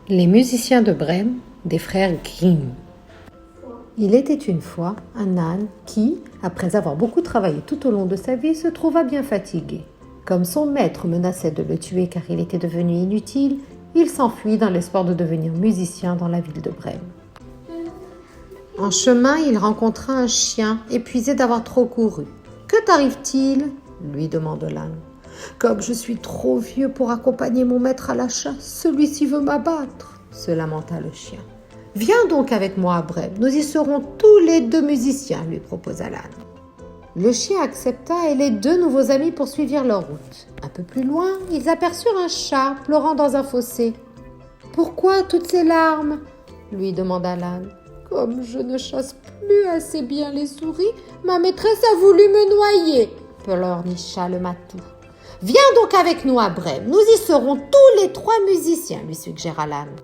Les musiciens de Brême, des frères Grimm. Il était une fois un âne qui, après avoir beaucoup travaillé tout au long de sa vie, se trouva bien fatigué. Comme son maître menaçait de le tuer car il était devenu inutile, il s'enfuit dans l'espoir de devenir musicien dans la ville de Brême. En chemin, il rencontra un chien épuisé d'avoir trop couru. « Que t'arrive-t-il » lui demande l'âne. « Comme je suis trop vieux pour accompagner mon maître à la chasse, celui-ci veut m'abattre, » se lamenta le chien. « Viens donc avec moi à Brême, nous y serons tous les deux musiciens, » lui proposa l'âne. Le chien accepta et les deux nouveaux amis poursuivirent leur route. Un peu plus loin, ils aperçurent un chat pleurant dans un fossé. « Pourquoi toutes ces larmes ?» lui demanda l'âne. « Comme je ne chasse plus assez bien les souris, ma maîtresse a voulu me noyer, » pleurnicha le matou. « Viens donc avec nous à Brême, nous y serons tous les trois musiciens, » lui suggéra l'âne.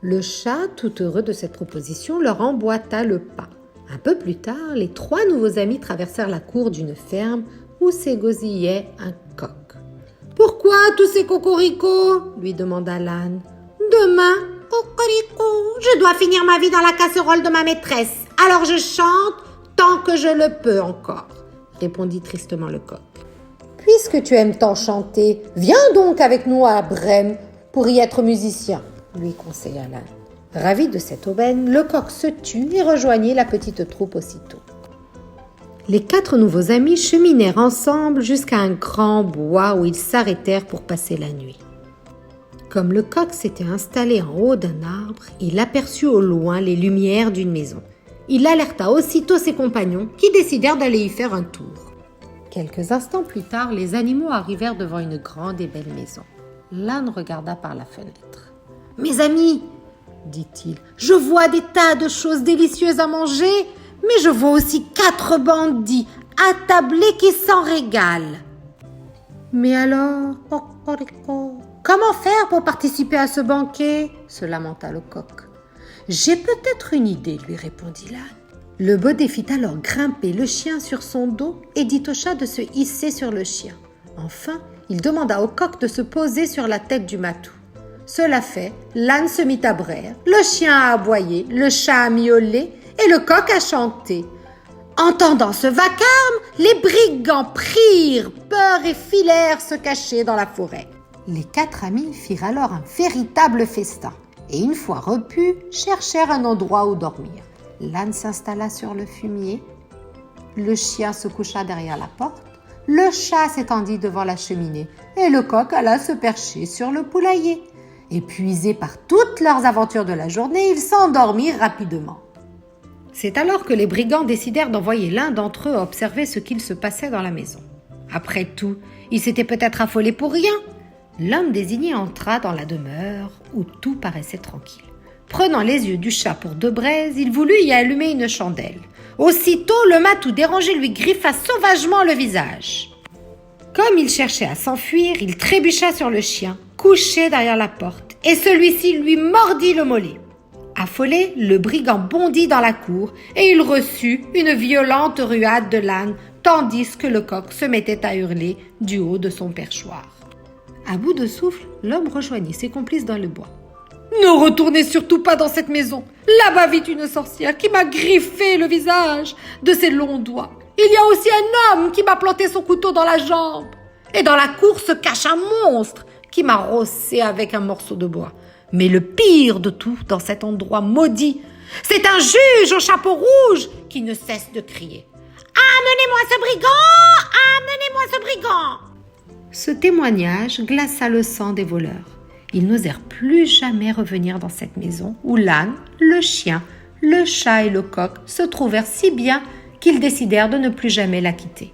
Le chat, tout heureux de cette proposition, leur emboîta le pas. Un peu plus tard, les trois nouveaux amis traversèrent la cour d'une ferme où s'égosillait un coq. « Pourquoi tous ces cocoricots ?» lui demanda l'âne. « Demain, cocorico, je dois finir ma vie dans la casserole de ma maîtresse, alors je chante tant que je le peux encore, » répondit tristement le coq. « Puisque tu aimes tant chanter, viens donc avec nous à Brême pour y être musicien, » lui conseilla l'âne. Ravi de cette aubaine, le coq se tut et rejoignit la petite troupe aussitôt. Les quatre nouveaux amis cheminèrent ensemble jusqu'à un grand bois où ils s'arrêtèrent pour passer la nuit. Comme le coq s'était installé en haut d'un arbre, il aperçut au loin les lumières d'une maison. Il alerta aussitôt ses compagnons qui décidèrent d'aller y faire un tour. Quelques instants plus tard, les animaux arrivèrent devant une grande et belle maison. L'âne regarda par la fenêtre. « Mes amis, » dit-il, « je vois des tas de choses délicieuses à manger, mais je vois aussi 4 bandits attablés qui s'en régalent. » « Mais alors, comment faire pour participer à ce banquet ?» se lamenta le coq. « J'ai peut-être une idée, » lui répondit l'âne. Le baudet fit alors grimper le chien sur son dos et dit au chat de se hisser sur le chien. Enfin, il demanda au coq de se poser sur la tête du matou. Cela fait, l'âne se mit à braire, le chien a aboyé, le chat a miaulé et le coq a chanté. Entendant ce vacarme, les brigands prirent peur et filèrent se cacher dans la forêt. Les 4 amis firent alors un véritable festin et une fois repus, cherchèrent un endroit où dormir. L'âne s'installa sur le fumier, le chien se coucha derrière la porte, le chat s'étendit devant la cheminée et le coq alla se percher sur le poulailler. Épuisés par toutes leurs aventures de la journée, ils s'endormirent rapidement. C'est alors que les brigands décidèrent d'envoyer l'un d'entre eux observer ce qu'il se passait dans la maison. Après tout, ils s'étaient peut-être affolés pour rien. L'homme désigné entra dans la demeure où tout paraissait tranquille. Prenant les yeux du chat pour 2 braises, il voulut y allumer une chandelle. Aussitôt, le matou dérangé lui griffa sauvagement le visage. Comme il cherchait à s'enfuir, il trébucha sur le chien, couché derrière la porte, et celui-ci lui mordit le mollet. Affolé, le brigand bondit dans la cour et il reçut une violente ruade de l'âne, tandis que le coq se mettait à hurler du haut de son perchoir. À bout de souffle, l'homme rejoignit ses complices dans le bois. « Ne retournez surtout pas dans cette maison. Là-bas vit une sorcière qui m'a griffé le visage de ses longs doigts. Il y a aussi un homme qui m'a planté son couteau dans la jambe. Et dans la cour se cache un monstre qui m'a rossé avec un morceau de bois. Mais le pire de tout dans cet endroit maudit, c'est un juge au chapeau rouge qui ne cesse de crier « Amenez-moi ce brigand! Amenez-moi ce brigand !» Ce témoignage glaça le sang des voleurs. Ils n'osèrent plus jamais revenir dans cette maison où l'âne, le chien, le chat et le coq se trouvèrent si bien qu'ils décidèrent de ne plus jamais la quitter.